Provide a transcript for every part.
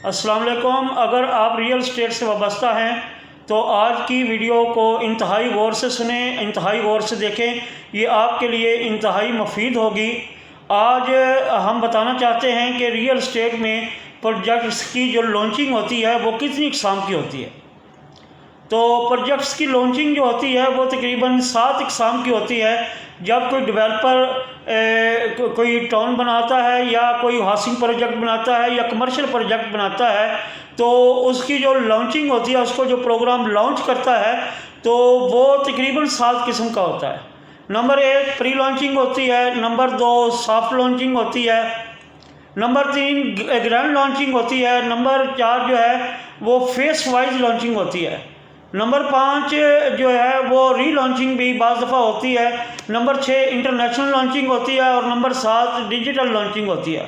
السلام علیکم۔ اگر آپ ریئل اسٹیٹ سے وابستہ ہیں تو آج کی ویڈیو کو انتہائی غور سے سنیں، انتہائی غور سے دیکھیں، یہ آپ کے لیے انتہائی مفید ہوگی۔ آج ہم بتانا چاہتے ہیں کہ ریئل اسٹیٹ میں پروجیکٹس کی جو لانچنگ ہوتی ہے وہ کتنی اقسام کی ہوتی ہے۔ تو پروجیکٹس کی لانچنگ جو ہوتی ہے وہ تقریباً 7 اقسام کی ہوتی ہے۔ جب کوئی ڈیولپر کوئی ٹاؤن بناتا ہے یا کوئی ہاؤسنگ پروجیکٹ بناتا ہے یا کمرشل پروجیکٹ بناتا ہے تو اس کی جو لانچنگ ہوتی ہے، اس کو جو پروگرام لانچ کرتا ہے تو وہ تقریباً 7 قسم کا ہوتا ہے۔ نمبر 1 پری لانچنگ ہوتی ہے، نمبر 2 سافٹ لانچنگ ہوتی ہے، نمبر 3 گرینڈ لانچنگ ہوتی ہے، نمبر 4 جو ہے وہ فیس وائز لانچنگ ہوتی ہے، نمبر 5 جو ہے وہ ری لانچنگ بھی بعض دفعہ ہوتی ہے، نمبر 6 انٹرنیشنل لانچنگ ہوتی ہے اور نمبر 7 ڈیجیٹل لانچنگ ہوتی ہے۔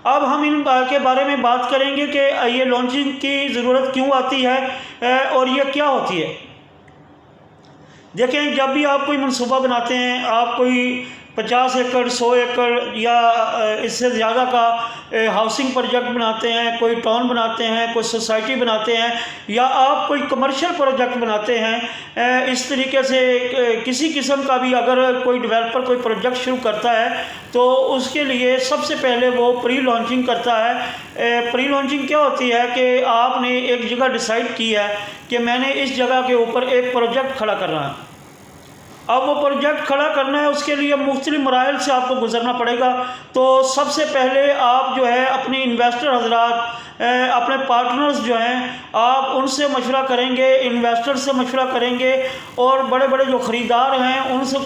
اب ہم ان کے بارے میں بات کریں گے کہ یہ لانچنگ کی ضرورت کیوں آتی ہے اور یہ کیا ہوتی ہے۔ دیکھیں، جب بھی آپ کوئی منصوبہ بناتے ہیں، آپ کوئی 50 ایکڑ 100 ایکڑ یا اس سے زیادہ کا ہاؤسنگ پروجیکٹ بناتے ہیں، کوئی ٹاؤن بناتے ہیں، کوئی سوسائٹی بناتے ہیں یا آپ کوئی کمرشل پروجیکٹ بناتے ہیں، اس طریقے سے کسی قسم کا بھی اگر کوئی ڈیولپر کوئی پروجیکٹ شروع کرتا ہے تو اس کے لیے سب سے پہلے وہ پری لانچنگ کرتا ہے۔ پری لانچنگ کیا ہوتی ہے کہ آپ نے ایک جگہ ڈیسائیڈ کی ہے کہ میں نے اس جگہ کے اوپر ایک پروجیکٹ کھڑا کرنا ہے۔ اب وہ پروجیکٹ کھڑا کرنا ہے، اس کے لیے مختلف مراحل سے آپ کو گزرنا پڑے گا۔ تو سب سے پہلے آپ جو ہے اپنے انویسٹر حضرات، اپنے پارٹنرز جو ہیں، آپ ان سے مشورہ کریں گے، انویسٹر سے مشورہ کریں گے اور بڑے بڑے جو خریدار ہیں ان سے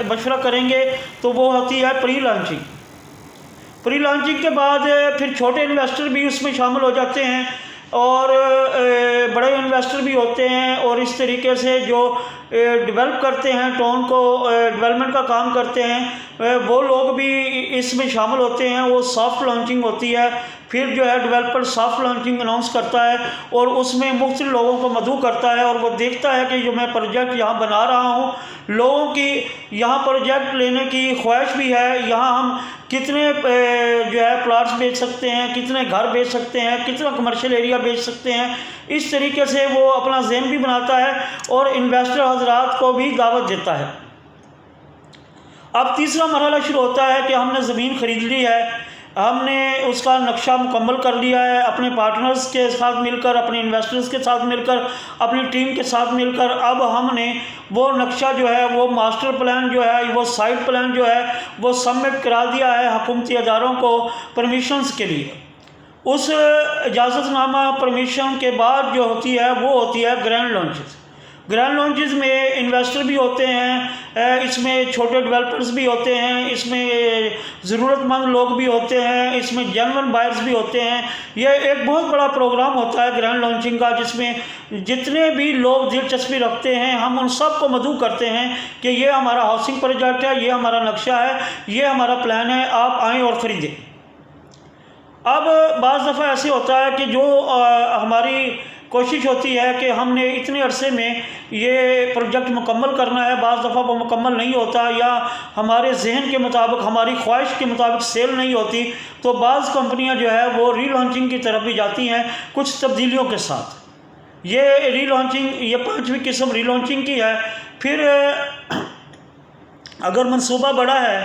مشورہ کریں گے۔ تو وہ ہوتی ہے پری لانچنگ۔ پری لانچنگ کے بعد پھر چھوٹے انویسٹر بھی اس میں شامل ہو جاتے ہیں اور بڑے انویسٹر بھی ہوتے ہیں، اور اس طریقے سے جو ڈیولپ کرتے ہیں، ٹاؤن کو ڈیولپمنٹ کا کام کرتے ہیں، وہ لوگ بھی اس میں شامل ہوتے ہیں۔ وہ سافٹ لانچنگ ہوتی ہے۔ پھر جو ہے ڈیولپر سافٹ لانچنگ اناؤنس کرتا ہے اور اس میں مختلف لوگوں کو مدعو کرتا ہے اور وہ دیکھتا ہے کہ جو میں پروجیکٹ یہاں بنا رہا ہوں، لوگوں کی یہاں پروجیکٹ لینے کی خواہش بھی ہے، یہاں ہم کتنے جو ہے پلاٹس بیچ سکتے ہیں، کتنے گھر بیچ سکتے ہیں، کتنا کمرشل ایریا بیچ سکتے ہیں۔ اس طریقے سے وہ اپنا ذہن بھی بناتا ہے اور انویسٹر حضرات کو بھی دعوت دیتا ہے۔ اب تیسرا مرحلہ شروع ہوتا ہے کہ ہم نے زمین خرید لی ہے، ہم نے اس کا نقشہ مکمل کر لیا ہے، اپنے پارٹنرز کے ساتھ مل کر، اپنے انویسٹرز کے ساتھ مل کر، اپنی ٹیم کے ساتھ مل کر اب ہم نے وہ نقشہ جو ہے، وہ ماسٹر پلان جو ہے، وہ سائٹ پلان جو ہے وہ سبمٹ کرا دیا ہے حکومتی اداروں کو پرمیشنز کے لیے۔ اس اجازت نامہ پرمیشن کے بعد جو ہوتی ہے وہ ہوتی ہے گرینڈ لانچز۔ گرینڈ لانچز میں انویسٹر بھی ہوتے ہیں، اس میں چھوٹے ڈیولپرز بھی ہوتے ہیں، اس میں ضرورت مند لوگ بھی ہوتے ہیں، اس میں جینون بائرز بھی ہوتے ہیں۔ یہ ایک بہت بڑا پروگرام ہوتا ہے گرینڈ لانچنگ کا، جس میں جتنے بھی لوگ دلچسپی رکھتے ہیں ہم ان سب کو مدعو کرتے ہیں کہ یہ ہمارا ہاؤسنگ پروجیکٹ ہے، یہ ہمارا نقشہ ہے، یہ ہمارا پلان ہے، آپ آئیں اور خریدیں۔ اب بعض دفعہ ایسے ہوتا ہے کہ جو ہماری کوشش ہوتی ہے کہ ہم نے اتنے عرصے میں یہ پروجیکٹ مکمل کرنا ہے، بعض دفعہ وہ مکمل نہیں ہوتا یا ہمارے ذہن کے مطابق، ہماری خواہش کے مطابق سیل نہیں ہوتی، تو بعض کمپنیاں جو ہے وہ ری لانچنگ کی طرف بھی جاتی ہیں کچھ تبدیلیوں کے ساتھ۔ یہ ری لانچنگ، یہ 5ویں قسم ری لانچنگ کی ہے۔ پھر اگر منصوبہ بڑا ہے،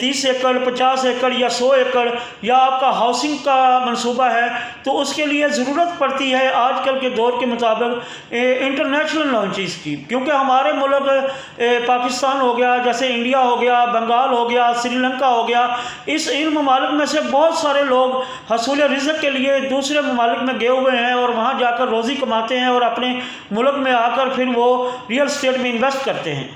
30 ایکڑ 50 ایکڑ یا 100 ایکڑ یا آپ کا ہاؤسنگ کا منصوبہ ہے، تو اس کے لیے ضرورت پڑتی ہے آج کل کے دور کے مطابق انٹرنیشنل لانچز کی، کیونکہ ہمارے ملک پاکستان ہو گیا، جیسے انڈیا ہو گیا، بنگال ہو گیا، سری لنکا ہو گیا، ان ممالک میں سے بہت سارے لوگ حصول رزق کے لیے دوسرے ممالک میں گئے ہوئے ہیں اور وہاں جا کر روزی کماتے ہیں اور اپنے ملک میں آ کر پھر وہ ریئل اسٹیٹ میں انویسٹ کرتے ہیں۔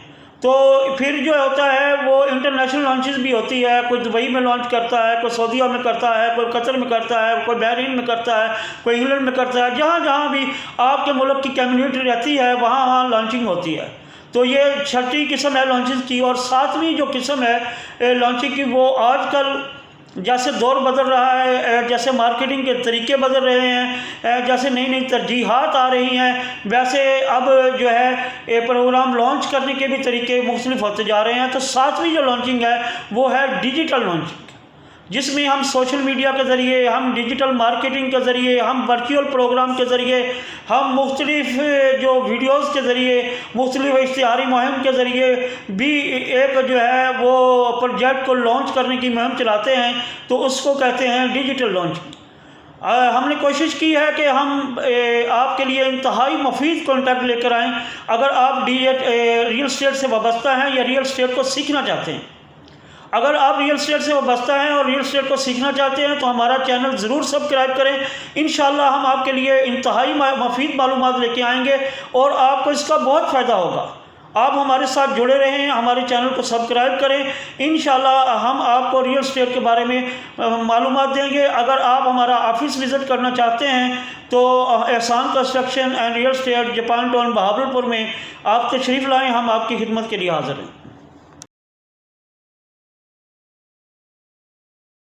تو پھر جو ہوتا ہے وہ انٹرنیشنل لانچز بھی ہوتی ہے، کوئی دبئی میں لانچ کرتا ہے، کوئی سعودیہ میں کرتا ہے، کوئی قطر میں کرتا ہے، کوئی بحرین میں کرتا ہے، کوئی انگلینڈ میں کرتا ہے، جہاں جہاں بھی آپ کے ملک کی کمیونٹی رہتی ہے وہاں وہاں لانچنگ ہوتی ہے۔ تو یہ 6ٹھی قسم ہے لانچز کی۔ اور 7ویں جو قسم ہے لانچنگ کی، وہ آج کل جیسے دور بدل رہا ہے، جیسے مارکیٹنگ کے طریقے بدل رہے ہیں، جیسے نئی نئی ترجیحات آ رہی ہیں، ویسے اب جو ہے پروگرام لانچ کرنے کے بھی طریقے مختلف ہوتے جا رہے ہیں۔ تو 7ویں جو لانچنگ ہے وہ ہے ڈیجیٹل لانچنگ۔ جس میں ہم سوشل میڈیا کے ذریعے، ہم ڈیجیٹل مارکیٹنگ کے ذریعے، ہم ورچوئل پروگرام کے ذریعے، ہم مختلف جو ویڈیوز کے ذریعے، مختلف اشتہاری مہم کے ذریعے بھی ایک جو ہے وہ پروجیکٹ کو لانچ کرنے کی مہم چلاتے ہیں، تو اس کو کہتے ہیں ڈیجیٹل لانچ۔ ہم نے کوشش کی ہے کہ ہم آپ کے لیے انتہائی مفید کانٹیکٹ لے کر آئیں۔ اگر آپ ریئل اسٹیٹ سے وابستہ ہیں یا ریئل اسٹیٹ کو سیکھنا چاہتے ہیں، اگر آپ ریئل اسٹیٹ سے وابستہ ہیں اور ریئل اسٹیٹ کو سیکھنا چاہتے ہیں تو ہمارا چینل ضرور سبسکرائب کریں۔ انشاءاللہ ہم آپ کے لیے انتہائی مفید معلومات لے کے آئیں گے اور آپ کو اس کا بہت فائدہ ہوگا۔ آپ ہمارے ساتھ جڑے رہیں، ہمارے چینل کو سبسکرائب کریں۔ انشاءاللہ ہم آپ کو ریئل اسٹیٹ کے بارے میں معلومات دیں گے۔ اگر آپ ہمارا آفس وزٹ کرنا چاہتے ہیں تو Ehsan construction and real estate, Japan town, Bahawalpur میں آپ تشریف لائیں، ہم آپ کی خدمت کے لیے حاضر ہیں۔